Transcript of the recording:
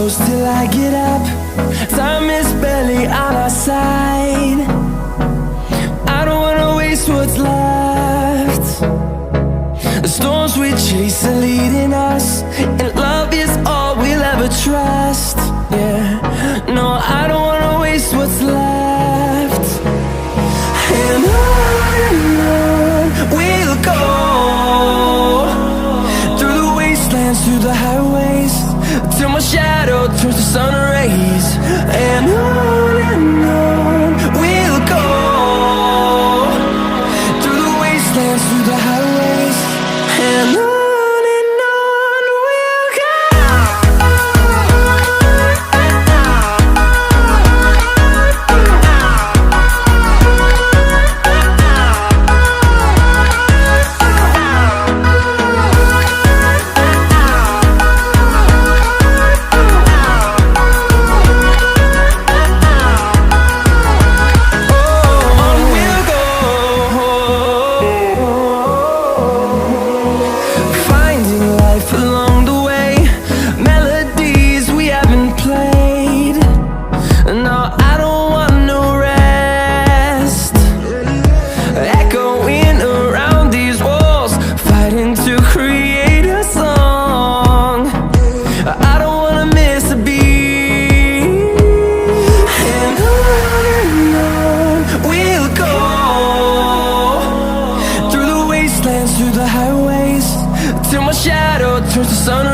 close till I get up. Time is barely on our side. I don't wanna waste what's left. The storms we chase are leading us, and love is all we'll ever trust. Yeah, no, I don't wanna waste what's left. And on we'll go, through the wastelands, through the highways, till my shadow turns to sun rays. And on we'll go, through the wastelands, through the highways, and on. Through the highways, till my shadow turns to sun